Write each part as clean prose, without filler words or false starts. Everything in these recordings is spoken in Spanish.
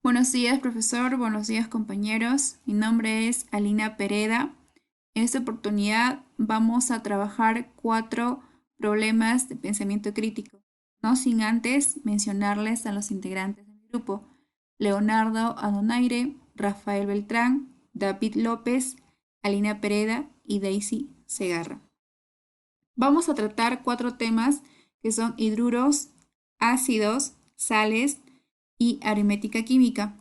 Buenos días, profesor. Buenos días, compañeros. Mi nombre es Alina Pereda. En esta oportunidad vamos a trabajar 4 problemas de pensamiento crítico, no sin antes mencionarles a los integrantes del grupo: Leonardo Adonaire, Rafael Beltrán, David López, Alina Pereda y Daisy Segarra. Vamos a tratar 4 temas que son hidruros, ácidos, sales y aritmética química.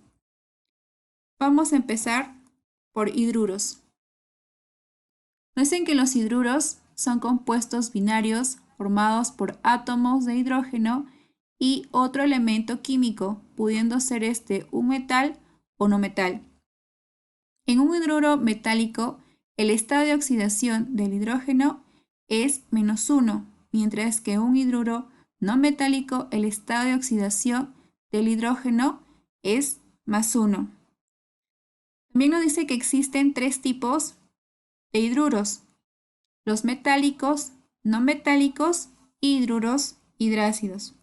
Vamos a empezar por hidruros. Noten que los hidruros son compuestos binarios formados por átomos de hidrógeno y otro elemento químico, pudiendo ser este un metal o no metal. En un hidruro metálico, el estado de oxidación del hidrógeno es -1, mientras que en un hidruro no metálico, el estado de oxidación del hidrógeno es +1. También nos dice que existen 3 tipos de hidruros: los metálicos, no metálicos y hidruros hidrácidos.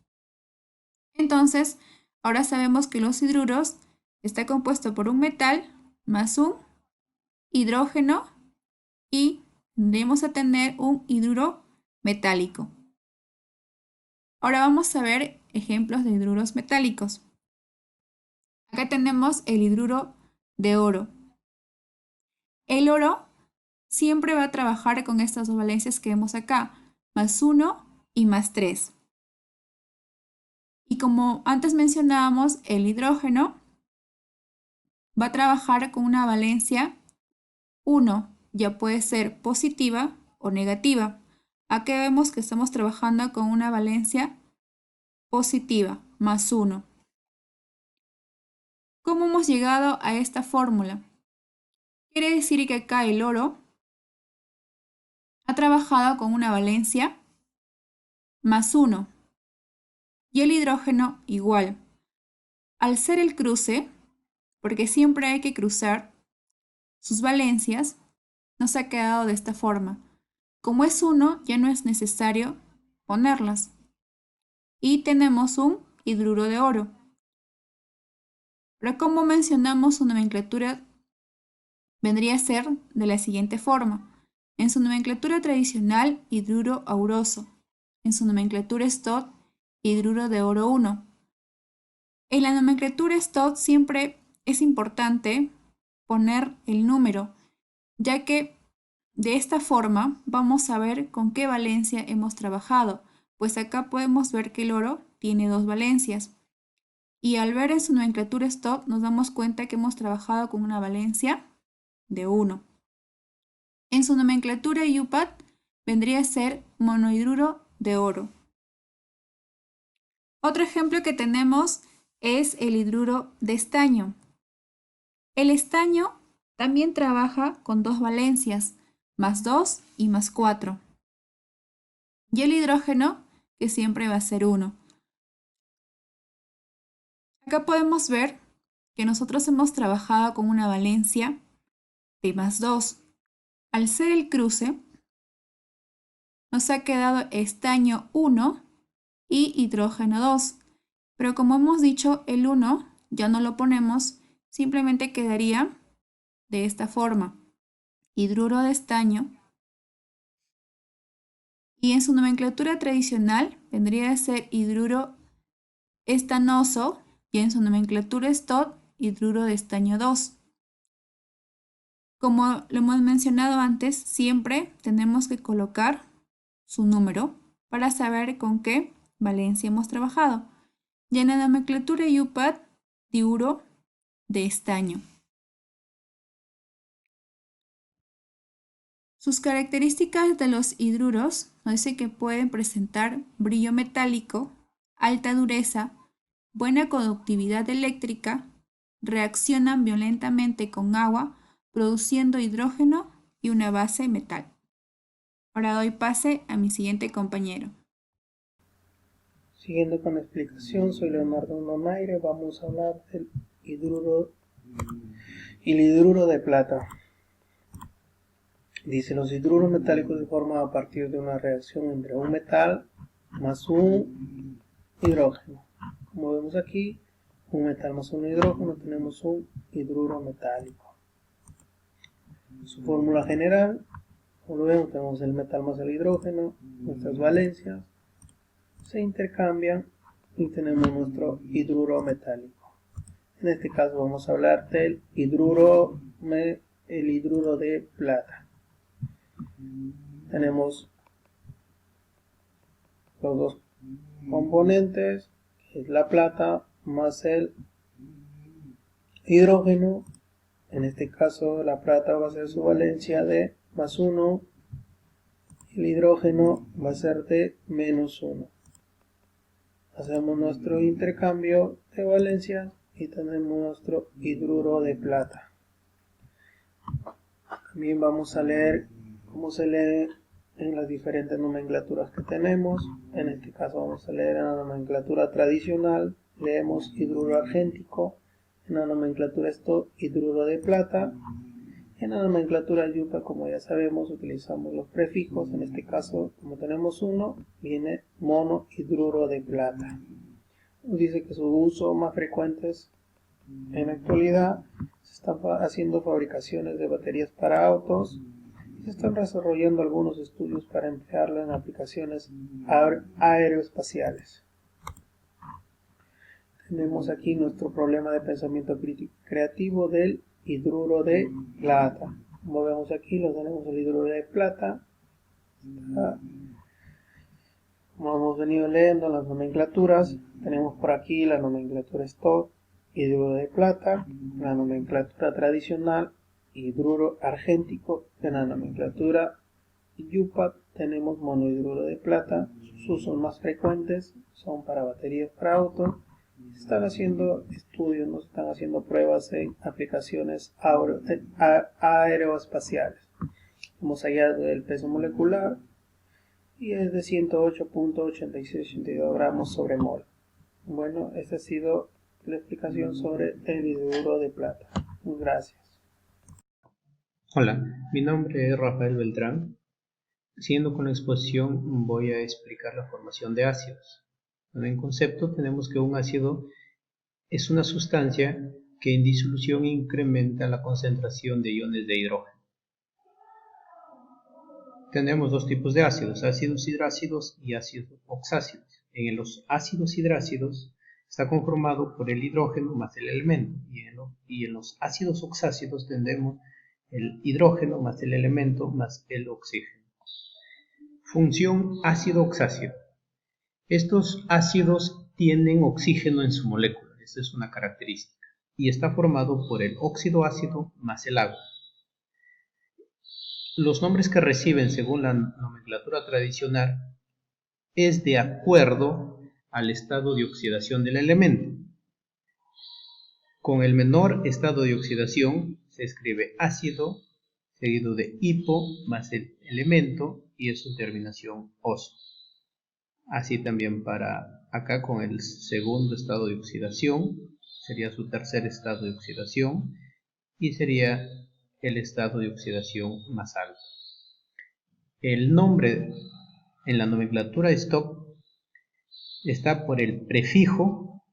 Entonces, ahora sabemos que los hidruros está compuesto por un metal más un hidrógeno y tendremos a tener un hidruro metálico. Ahora vamos a ver ejemplos de hidruros metálicos. Acá tenemos el hidruro de oro. El oro siempre va a trabajar con estas dos valencias que vemos acá, +1 y +3. Y como antes mencionábamos, el hidrógeno va a trabajar con una valencia 1, ya puede ser positiva o negativa. Aquí vemos que estamos trabajando con una valencia positiva, +1. ¿Cómo hemos llegado a esta fórmula? Quiere decir que acá el oro ha trabajado con una valencia +1 y el hidrógeno igual. Al ser el cruce, porque siempre hay que cruzar sus valencias, nos ha quedado de esta forma. Como es 1, ya no es necesario ponerlas. Y tenemos un hidruro de oro. Pero como mencionamos, su nomenclatura vendría a ser de la siguiente forma. En su nomenclatura tradicional, hidruro auroso. En su nomenclatura STOT, hidruro de oro 1. En la nomenclatura STOT siempre es importante poner el número, ya que de esta forma vamos a ver con qué valencia hemos trabajado, pues acá podemos ver que el oro tiene 2 valencias. Y al ver en su nomenclatura STOT nos damos cuenta que hemos trabajado con una valencia de 1. En su nomenclatura UPAT vendría a ser monohidruro de oro. Otro ejemplo que tenemos es el hidruro de estaño. El estaño también trabaja con 2 valencias, +2 y +4. Y el hidrógeno, que siempre va a ser 1. Acá podemos ver que nosotros hemos trabajado con una valencia de +2. Al ser el cruce, nos ha quedado estaño 1 y hidrógeno 2. Pero como hemos dicho, el 1 ya no lo ponemos, simplemente quedaría de esta forma: hidruro de estaño. Y en su nomenclatura tradicional vendría a ser hidruro estanoso y en su nomenclatura STOT, hidruro de estaño 2. Como lo hemos mencionado antes, siempre tenemos que colocar su número para saber con qué valencia hemos trabajado. Y en la nomenclatura UPAT, diuro de estaño. Sus características de los hidruros nos dice que pueden presentar brillo metálico, alta dureza, buena conductividad eléctrica, reaccionan violentamente con agua, produciendo hidrógeno y una base metal. Ahora doy pase a mi siguiente compañero. Siguiendo con la explicación, soy Leonardo Donaire. Vamos a hablar del hidruro y el hidruro de plata. Dice: los hidruros metálicos se forman a partir de una reacción entre un metal más un hidrógeno. Como vemos aquí, un metal más un hidrógeno, tenemos un hidruro metálico. Su fórmula general, como vemos, tenemos el metal más el hidrógeno, nuestras valencias se intercambian y tenemos nuestro hidruro metálico. En este caso vamos a hablar del hidruro de plata. Tenemos los dos componentes, que es la plata más el hidrógeno. En este caso la plata va a ser su valencia de más 1, el hidrógeno va a ser de menos 1. Hacemos nuestro intercambio de valencias y tenemos nuestro hidruro de plata. También vamos a leer cómo se lee en las diferentes nomenclaturas que tenemos. En este caso vamos a leer en la nomenclatura tradicional, leemos hidruro argéntico, en la nomenclatura hidruro de plata. En la nomenclatura yupa, como ya sabemos, utilizamos los prefijos. En este caso, como tenemos uno, viene monohidruro de plata. Nos dice que su uso más frecuente es, en la actualidad, se están haciendo fabricaciones de baterías para autos y se están desarrollando algunos estudios para emplearlo en aplicaciones aeroespaciales. Tenemos aquí nuestro problema de pensamiento creativo del hidruro de plata. Como vemos aquí, lo tenemos el hidruro de plata. Como hemos venido leyendo las nomenclaturas, tenemos por aquí la nomenclatura stock, hidruro de plata, la nomenclatura tradicional, hidruro argéntico. En la nomenclatura yupa tenemos monohidruro de plata. Sus usos más frecuentes son para baterías para autos. Se están haciendo estudios, no se están haciendo pruebas en aplicaciones aeroespaciales. Hemos hallado el peso molecular y es de 108.8682 gramos sobre mol. Bueno, esta ha sido la explicación sobre el hidruro de plata. Gracias. Hola, mi nombre es Rafael Beltrán. Siguiendo con la exposición, voy a explicar la formación de ácidos. En concepto tenemos que un ácido es una sustancia que en disolución incrementa la concentración de iones de hidrógeno. Tenemos dos tipos de ácidos, ácidos hidrácidos y ácidos oxácidos. En los ácidos hidrácidos está conformado por el hidrógeno más el elemento, y en los ácidos oxácidos tendremos el hidrógeno más el elemento más el oxígeno. Función ácido-oxácido. Estos ácidos tienen oxígeno en su molécula, esta es una característica, y está formado por el óxido ácido más el agua. Los nombres que reciben según la nomenclatura tradicional es de acuerdo al estado de oxidación del elemento. Con el menor estado de oxidación se escribe ácido, seguido de hipo más el elemento y es su terminación oso. Así también para acá con el segundo estado de oxidación, sería su tercer estado de oxidación y sería el estado de oxidación más alto. El nombre en la nomenclatura stock está por el prefijo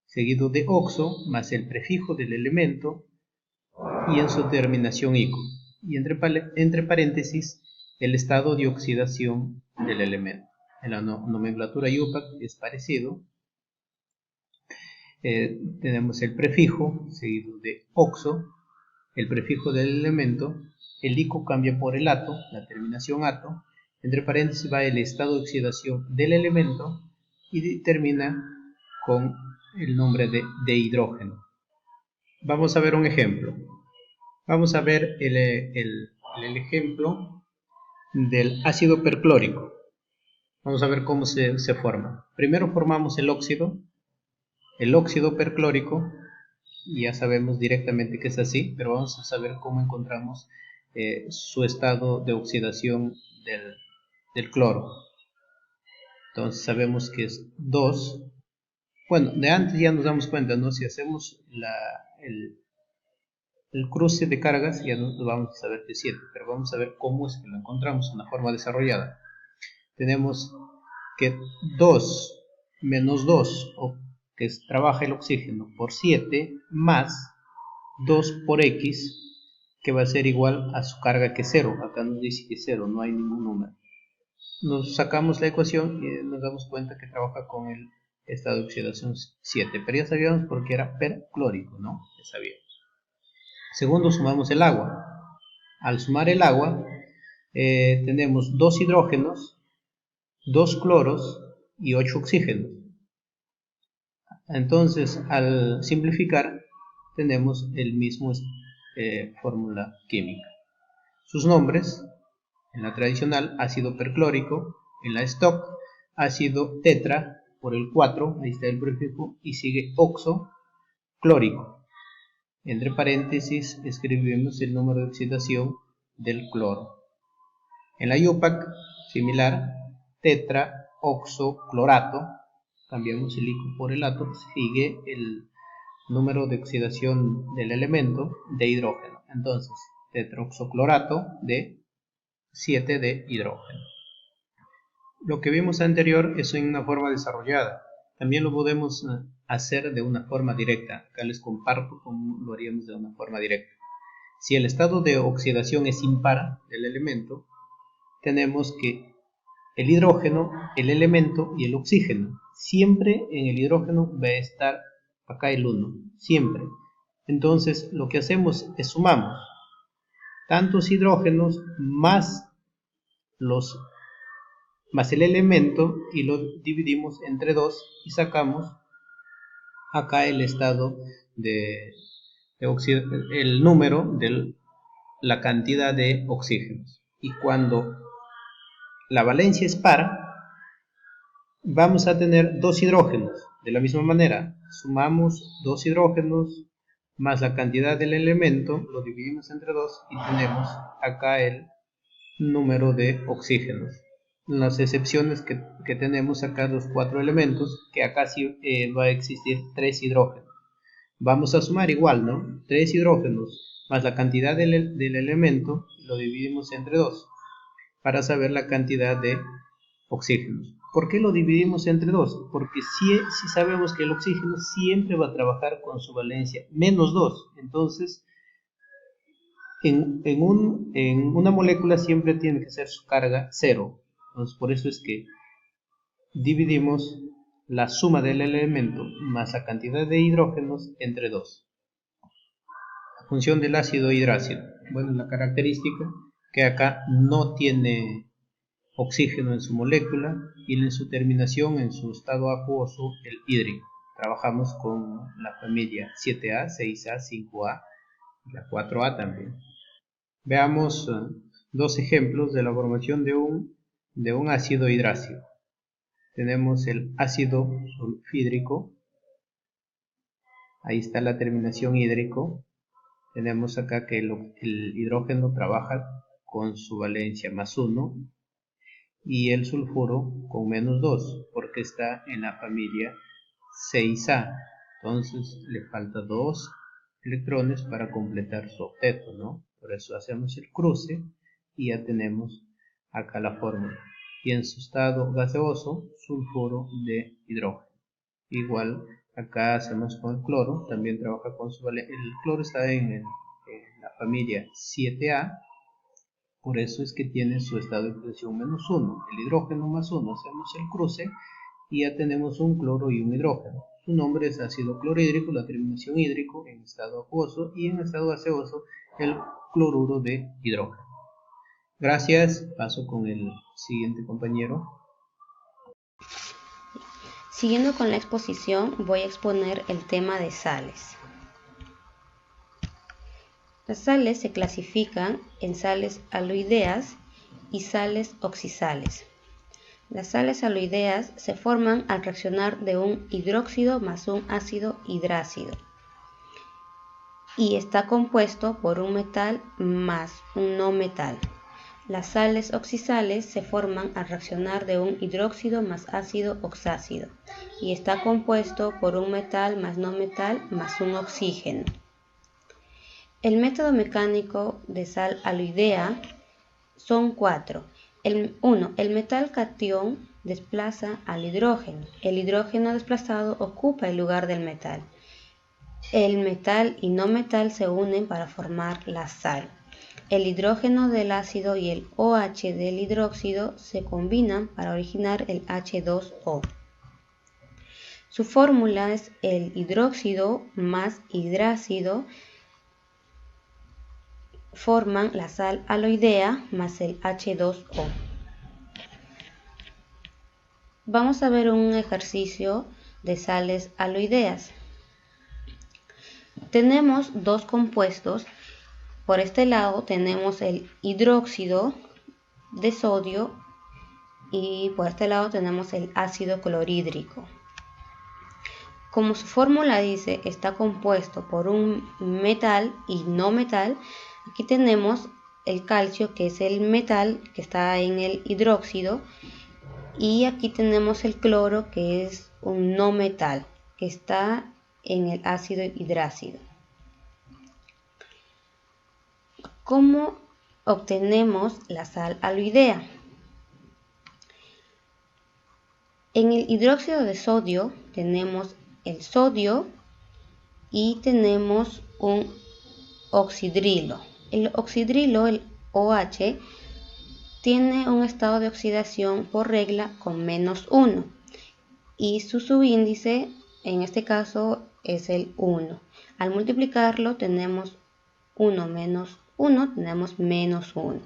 seguido de oxo más el prefijo del elemento y en su terminación ico, y entre paréntesis el estado de oxidación del elemento. En la nomenclatura IUPAC es parecido. Tenemos el prefijo seguido de oxo, el prefijo del elemento, el ico cambia por el ato, la terminación ato, entre paréntesis va el estado de oxidación del elemento y termina con el nombre de hidrógeno. Vamos a ver un ejemplo. Vamos a ver el ejemplo del ácido perclórico. Vamos a ver cómo se forma. Primero formamos el óxido perclórico, y ya sabemos directamente que es así, pero vamos a saber cómo encontramos su estado de oxidación del cloro. Entonces sabemos que es 2. Bueno, de antes ya nos damos cuenta, ¿no? Si hacemos el cruce de cargas, ya no vamos a saber que es 7, pero vamos a ver cómo es que lo encontramos, una forma desarrollada. Tenemos que 2 menos 2 que trabaja el oxígeno por 7 más 2 por X, que va a ser igual a su carga que es 0. Acá nos dice que 0, no hay ningún número. Nos sacamos la ecuación y nos damos cuenta que trabaja con el estado de oxidación 7, pero ya sabíamos porque era perclórico, ¿no? Ya sabíamos. Segundo, sumamos el agua. Al sumar el agua, tenemos 2 hidrógenos, 2 cloros y 8 oxígenos. Entonces, al simplificar, tenemos el mismo fórmula química. Sus nombres: en la tradicional, ácido perclórico; en la stock, ácido tetra por el 4, ahí está el prefijo, y sigue oxo clórico. Entre paréntesis escribimos el número de oxidación del cloro. En la IUPAC, similar, tetraoxoclorato, cambiamos el ico por el ato, sigue el número de oxidación del elemento de hidrógeno. Entonces, tetraoxoclorato de 7 de hidrógeno. Lo que vimos anterior es en una forma desarrollada. También lo podemos hacer de una forma directa. Acá les comparto cómo lo haríamos de una forma directa. Si el estado de oxidación es impar del elemento, tenemos que el hidrógeno, el elemento y el oxígeno. Siempre en el hidrógeno va a estar acá el 1, siempre. Entonces lo que hacemos es sumamos tantos hidrógenos más el elemento y lo dividimos entre 2 y sacamos acá el estado el número de la cantidad de oxígenos. Y cuando la valencia es par, vamos a tener 2 hidrógenos. De la misma manera, sumamos 2 hidrógenos más la cantidad del elemento, lo dividimos entre 2 y tenemos acá el número de oxígenos. Las excepciones que tenemos acá, los 4 elementos, que acá sí va a existir 3 hidrógenos. Vamos a sumar igual, ¿no? 3 hidrógenos más la cantidad del elemento, lo dividimos entre 2 para saber la cantidad de oxígenos. ¿Por qué lo dividimos entre 2? Porque si sabemos que el oxígeno siempre va a trabajar con su valencia menos 2. Entonces, en una molécula siempre tiene que ser su carga 0. Entonces, por eso es que dividimos la suma del elemento más la cantidad de hidrógenos entre 2. La función del ácido hidrácido. Bueno, la característica que acá no tiene oxígeno en su molécula y en su terminación, en su estado acuoso, el hídrico. Trabajamos con la familia 7A, 6A, 5A y la 4A también. Veamos dos ejemplos de la formación de un ácido hidrácido. Tenemos el ácido sulfídrico, ahí está la terminación hídrico. Tenemos acá que el hidrógeno trabaja con su valencia más 1 y el sulfuro con menos 2 porque está en la familia 6A. Entonces le falta 2 electrones para completar su octeto, ¿no? Por eso hacemos el cruce y ya tenemos acá la fórmula. Y en su estado gaseoso, sulfuro de hidrógeno. Igual acá hacemos con el cloro, también trabaja con su valencia. El cloro está en la familia 7A, por eso es que tiene su estado de oxidación menos 1. El hidrógeno más 1, hacemos el cruce y ya tenemos un cloro y un hidrógeno. Su nombre es ácido clorhídrico, la terminación hídrico en estado acuoso y en estado gaseoso el cloruro de hidrógeno. Gracias, paso con el siguiente compañero. Siguiendo con la exposición, voy a exponer el tema de sales. Las sales se clasifican en sales aloideas y sales oxisales. Las sales aloideas se forman al reaccionar de un hidróxido más un ácido hidrácido y está compuesto por un metal más un no metal. Las sales oxisales se forman al reaccionar de un hidróxido más ácido oxácido y está compuesto por un metal más no metal más un oxígeno. El método mecánico de sal aloidea son 4. 1. El metal catión desplaza al hidrógeno. El hidrógeno desplazado ocupa el lugar del metal. El metal y no metal se unen para formar la sal. El hidrógeno del ácido y el OH del hidróxido se combinan para originar el H2O. Su fórmula es el hidróxido más hidrácido forman la sal aloidea más el H2O. Vamos a ver un ejercicio de sales aloideas. Tenemos dos compuestos. Por este lado tenemos el hidróxido de sodio y por este lado tenemos el ácido clorhídrico. Como su fórmula dice, está compuesto por un metal y no metal. Aquí tenemos el calcio, que es el metal que está en el hidróxido, y aquí tenemos el cloro, que es un no metal que está en el ácido hidrácido. ¿Cómo obtenemos la sal aloidea? En el hidróxido de sodio tenemos el sodio y tenemos un oxidrilo. El oxidrilo, el OH, tiene un estado de oxidación por regla con -1 y su subíndice en este caso es el 1. Al multiplicarlo tenemos 1 menos 1, tenemos -1.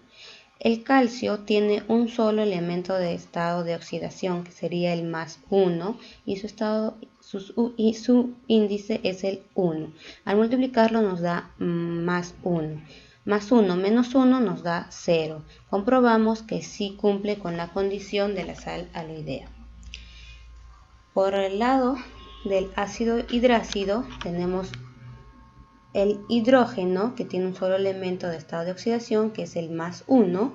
El calcio tiene un solo elemento de estado de oxidación, que sería el +1, y su índice es el 1. Al multiplicarlo nos da +1. +1 menos 1 nos da 0. Comprobamos que sí cumple con la condición de la sal aloidea. Por el lado del ácido hidrácido tenemos el hidrógeno, que tiene un solo elemento de estado de oxidación, que es el +1.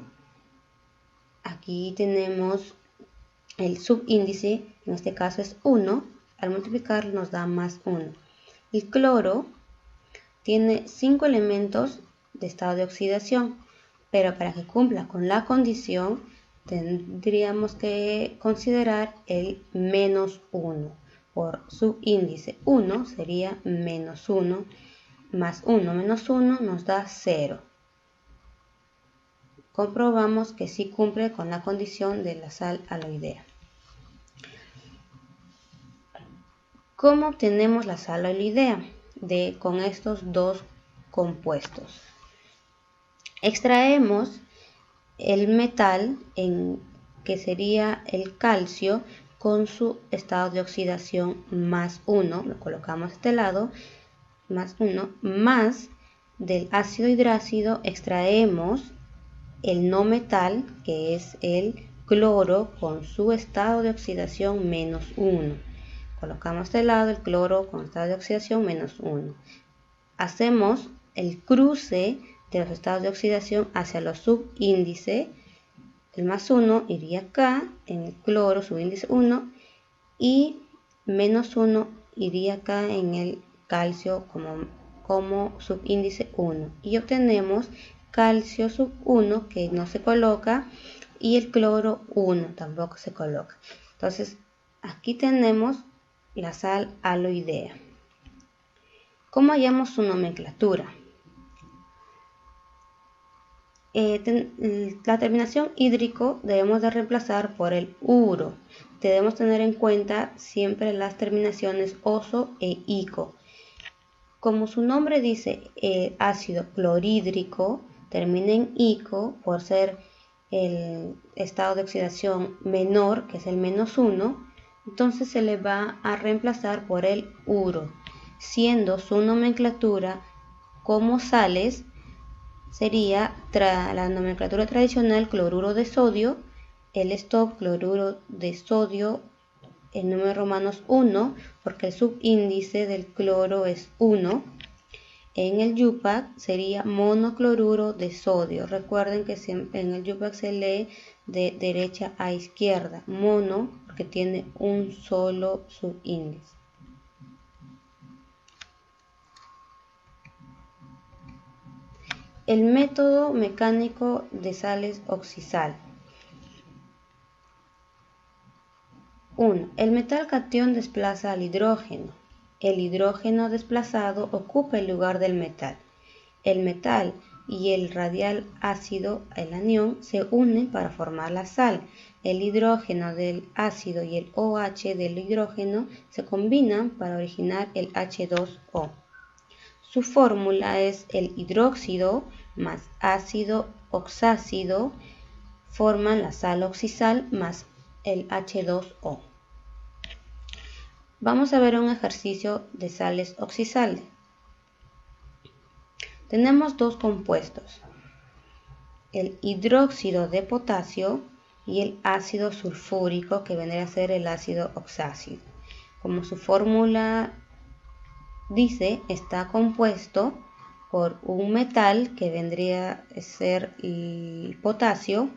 Aquí tenemos el subíndice, en este caso es 1. Al multiplicarlo nos da +1. El cloro tiene 5 elementos de estado de oxidación, pero para que cumpla con la condición tendríamos que considerar el -1. Por subíndice 1 sería -1. +1 menos 1 nos da 0. Comprobamos que sí cumple con la condición de la sal aloidea. ¿Cómo obtenemos la sal aloidea con estos dos compuestos? Extraemos el metal, que sería el calcio, con su estado de oxidación +1, lo colocamos a este lado, +1, más del ácido hidrácido extraemos el no metal, que es el cloro, con su estado de oxidación -1. Colocamos a este lado el cloro con estado de oxidación -1. Hacemos el cruce de los estados de oxidación hacia los subíndices. El +1 iría acá en el cloro, subíndice 1, y -1 iría acá en el calcio como subíndice 1. Y obtenemos calcio sub 1, que no se coloca, y el cloro 1 tampoco se coloca. Entonces aquí tenemos la sal aloidea. ¿Cómo hallamos su nomenclatura? La terminación hídrico debemos de reemplazar por el uro. Debemos tener en cuenta siempre las terminaciones oso e ico. Como su nombre dice, ácido clorhídrico termina en ico por ser el estado de oxidación menor, que es el -1, entonces se le va a reemplazar por el uro, siendo su nomenclatura como sales sería la nomenclatura tradicional: cloruro de sodio, el stop cloruro de sodio, el número romano es 1, porque el subíndice del cloro es 1. En el Yupac sería monocloruro de sodio. Recuerden que siempre en el Yupac se lee de derecha a izquierda, mono porque tiene un solo subíndice. El método mecánico de sales oxisal. El metal catión desplaza al hidrógeno. El hidrógeno desplazado ocupa el lugar del metal. El metal y el radial ácido, el anión, se unen para formar la sal. El hidrógeno del ácido y el OH del hidrógeno se combinan para originar el H2O. Su fórmula es el hidróxido más ácido oxácido forman la sal oxisal más el H2O. Vamos a ver un ejercicio de sales oxisales. Tenemos dos compuestos, el hidróxido de potasio y el ácido sulfúrico, que vendría a ser el ácido oxácido. Como su fórmula dice, está compuesto por un metal, que vendría a ser el potasio,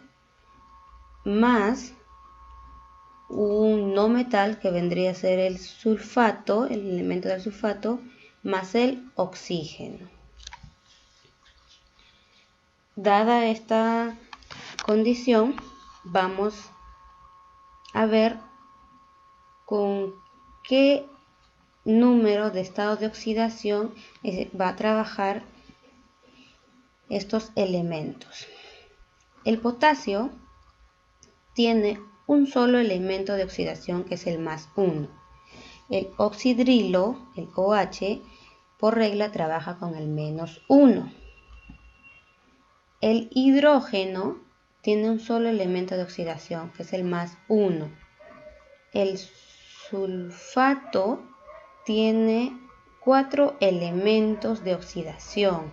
más un no metal, que vendría a ser el sulfato, el elemento del sulfato, más el oxígeno. Dada esta condición, vamos a ver con qué número de estados de oxidación va a trabajar estos elementos. El potasio tiene un solo elemento de oxidación, que es el más 1. El oxidrilo, el OH, por regla trabaja con el menos 1. El hidrógeno tiene un solo elemento de oxidación, que es el más 1. El sulfato tiene 4 elementos de oxidación.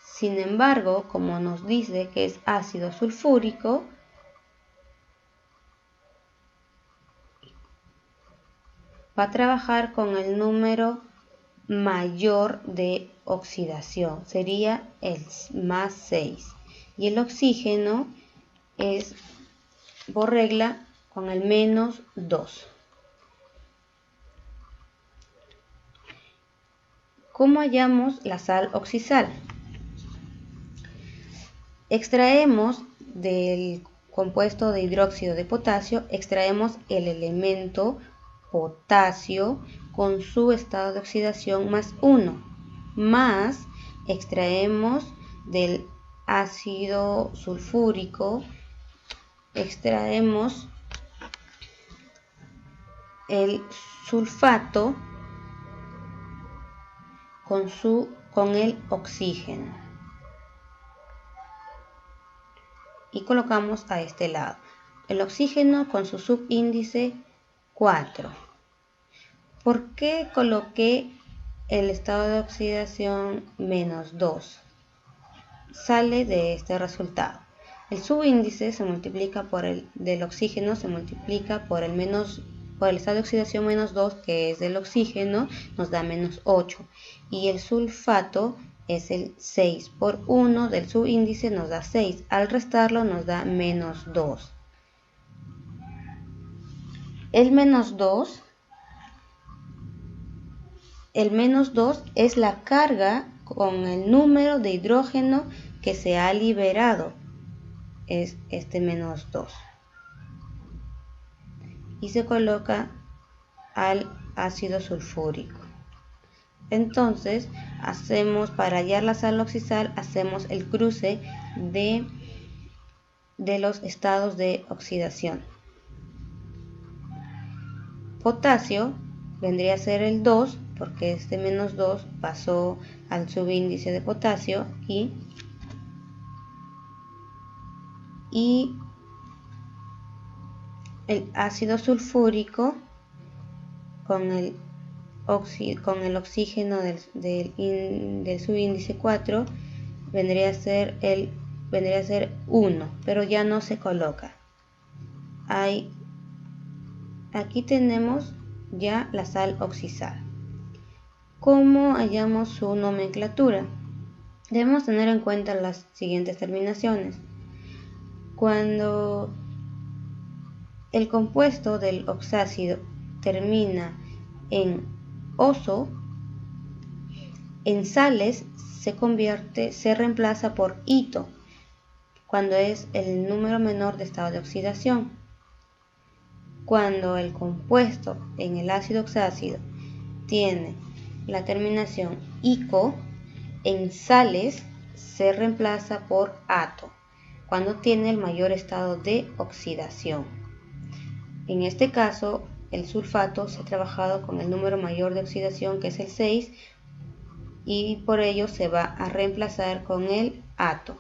Sin embargo, como nos dice que es ácido sulfúrico, va a trabajar con el número mayor de oxidación, sería el más 6. Y el oxígeno es por regla con el menos 2. ¿Cómo hallamos la sal oxisal? Extraemos del compuesto de hidróxido de potasio, extraemos el elemento potasio con su estado de oxidación más 1, más extraemos del ácido sulfúrico, extraemos el sulfato con el oxígeno y colocamos a este lado el oxígeno con su subíndice 4. ¿Por qué coloqué el estado de oxidación menos 2? Sale de este resultado. El subíndice se multiplica por el del oxígeno, se multiplica por el estado de oxidación menos 2, que es del oxígeno, nos da menos 8. Y el sulfato es el 6 por 1 del subíndice, nos da 6. Al restarlo nos da menos 2. El menos 2 es la carga con el número de hidrógeno que se ha liberado, es este menos 2. Y se coloca al ácido sulfúrico. Entonces, para hallar la sal oxisal, hacemos el cruce de los estados de oxidación. Potasio vendría a ser el 2, porque este menos 2 pasó al subíndice de potasio, y el ácido sulfúrico con el oxígeno del subíndice 4 vendría a ser 1, pero ya no se coloca. Aquí tenemos ya la sal oxisal. ¿Cómo hallamos su nomenclatura? Debemos tener en cuenta las siguientes terminaciones. Cuando el compuesto del oxácido termina en oso, en sales se reemplaza por ito, cuando es el número menor de estado de oxidación. Cuando el compuesto en el ácido oxácido tiene la terminación -ico, en sales se reemplaza por -ato, cuando tiene el mayor estado de oxidación. En este caso, el sulfato se ha trabajado con el número mayor de oxidación, que es el 6, y por ello se va a reemplazar con el -ato.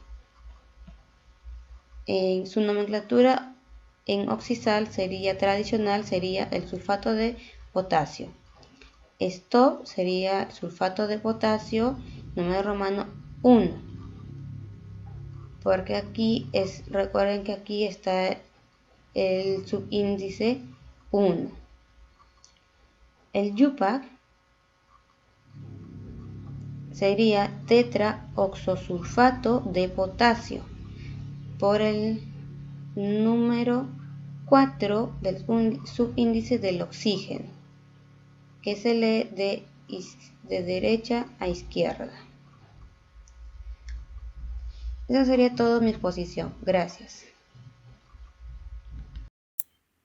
En su nomenclatura en oxisal tradicional sería el sulfato de potasio. Esto sería el sulfato de potasio, número romano 1. Porque recuerden que aquí está el subíndice 1. El YUPAC sería tetraoxosulfato de potasio, por el número 4 del subíndice del oxígeno, que se lee de derecha a izquierda. Esa sería toda mi exposición. Gracias.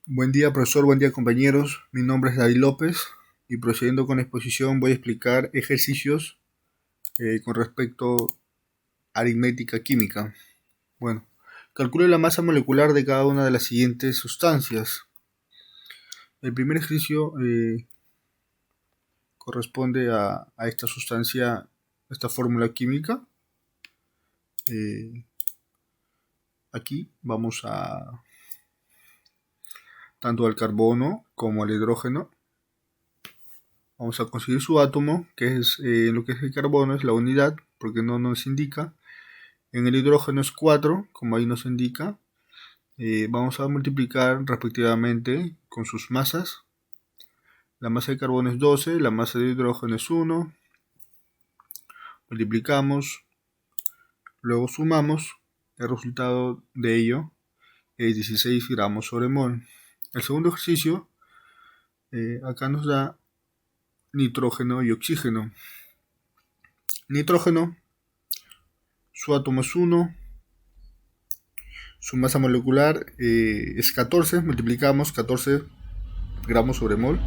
Buen día, profesor. Buen día, compañeros. Mi nombre es David López y procediendo con la exposición voy a explicar ejercicios con respecto a aritmética química. Bueno, calcule la masa molecular de cada una de las siguientes sustancias. El primer ejercicio corresponde a esta sustancia, esta fórmula química. Aquí vamos a tanto al carbono como al hidrógeno. Vamos a conseguir su átomo, que es lo que es el carbono, es la unidad, porque no nos indica. En el hidrógeno es 4, como ahí nos indica. Vamos a multiplicar respectivamente con sus masas. La masa de carbono es 12, la masa de hidrógeno es 1. Multiplicamos, luego sumamos. El resultado de ello es 16 gramos sobre mol. El segundo ejercicio, acá nos da nitrógeno y oxígeno. Nitrógeno, su átomo es 1, su masa molecular es 14, multiplicamos 14 gramos sobre mol.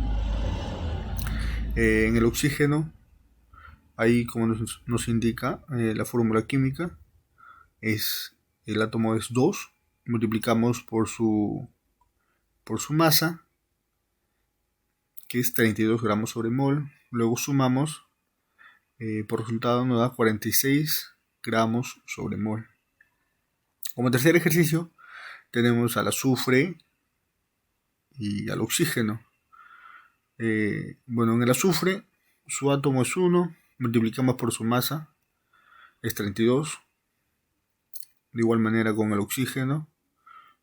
En el oxígeno, ahí como nos indica la fórmula química, el átomo es 2, multiplicamos por su masa, que es 32 gramos sobre mol, luego sumamos, por resultado nos da 46 gramos sobre mol. Como tercer ejercicio tenemos al azufre y al oxígeno. Bueno, en el azufre su átomo es 1, multiplicamos por su masa, es 32. De igual manera con el oxígeno,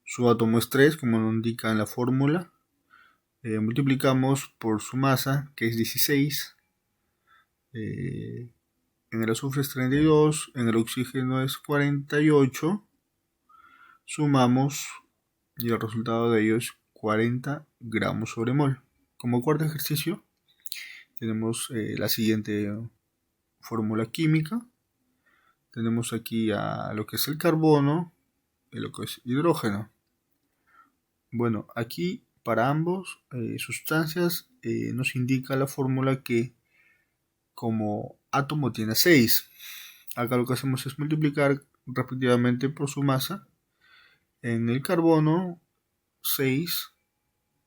su átomo es 3, como nos indica en la fórmula. Multiplicamos por su masa, que es 16. En el azufre es 32, en el oxígeno es 48. Sumamos y el resultado de ello es 40 gramos sobre mol. Como cuarto ejercicio tenemos la siguiente fórmula química. Tenemos aquí a lo que es el carbono y lo que es hidrógeno. Bueno, aquí para ambos sustancias nos indica la fórmula que como átomo tiene 6. Acá lo que hacemos es multiplicar respectivamente por su masa. En el carbono 6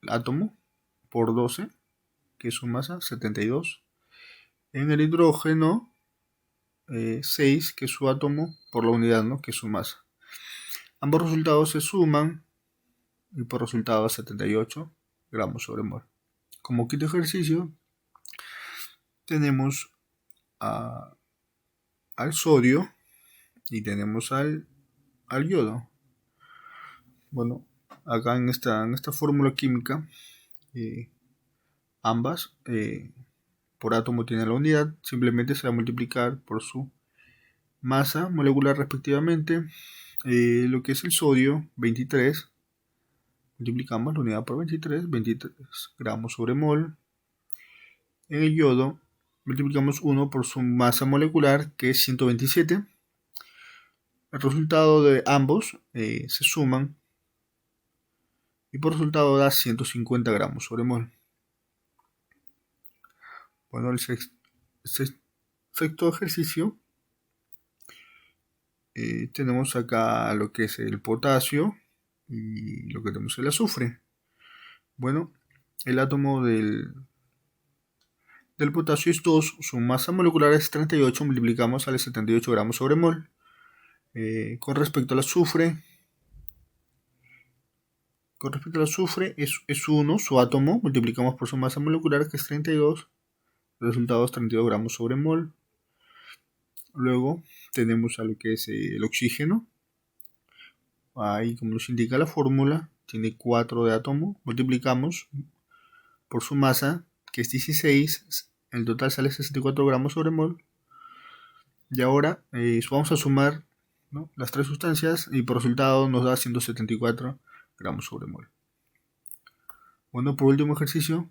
el átomo por 12, que es su masa, 72. En el hidrógeno 6, que es su átomo, por la unidad, ¿no?, que es su masa. Ambos resultados se suman y por resultado 78 gramos sobre mol. Como quinto ejercicio tenemos al sodio y tenemos al yodo. Bueno, acá en esta fórmula química, ambas por átomo tienen la unidad, simplemente se va a multiplicar por su masa molecular respectivamente. Lo que es el sodio, 23, multiplicamos la unidad por 23 gramos sobre mol. En el yodo multiplicamos 1 por su masa molecular, que es 127. El resultado de ambos se suman y por resultado da 150 gramos sobre mol. Bueno, el sexto ejercicio, tenemos acá lo que es el potasio y lo que tenemos es el azufre. Bueno, el átomo del potasio es 2, su masa molecular es 38, multiplicamos, sale 78 gramos sobre mol. Con respecto al azufre, es 1, su átomo, multiplicamos por su masa molecular que es 32, el resultado es 32 gramos sobre mol. Luego tenemos a lo que es el oxígeno, ahí como nos indica la fórmula, tiene 4 de átomo, multiplicamos por su masa que es 16, el total sale 64 gramos sobre mol. Y ahora vamos a sumar, ¿no?, las tres sustancias y por resultado nos da 174 gramos sobre mol. Bueno, por último ejercicio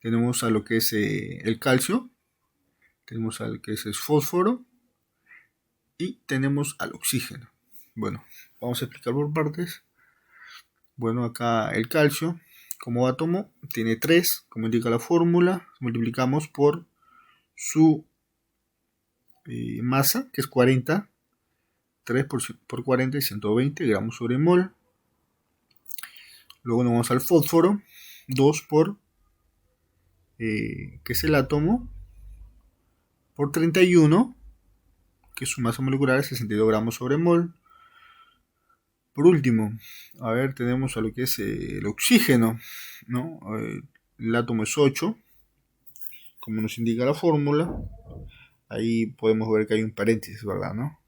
tenemos a lo que es el calcio, tenemos al que es el fósforo y tenemos al oxígeno. Bueno, vamos a explicar por partes. Bueno, acá el calcio como átomo tiene 3, como indica la fórmula, multiplicamos por su masa, que es 40, 3 por 40 es 120 gramos sobre mol. Luego nos vamos al fósforo, 2 por, que es el átomo, por 31, que su masa molecular es 62 gramos sobre mol. Por último, a ver, tenemos a lo que es el oxígeno, ¿no? El átomo es 8, como nos indica la fórmula. Ahí podemos ver que hay un paréntesis, ¿verdad?, ¿no?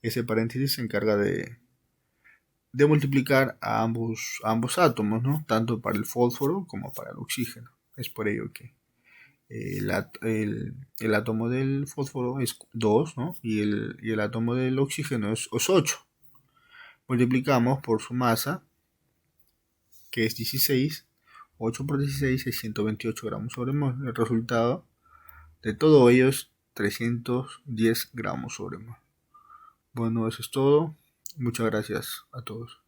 Ese paréntesis se encarga de multiplicar a ambos átomos, ¿no?, tanto para el fósforo como para el oxígeno. Es por ello que el átomo del fósforo es 2, ¿no?, y el átomo del oxígeno es 8. Multiplicamos por su masa, que es 16. 8 por 16 es 128 gramos sobre mol. El resultado de todo ello es 310 gramos sobre mol. Bueno, eso es todo. Muchas gracias a todos.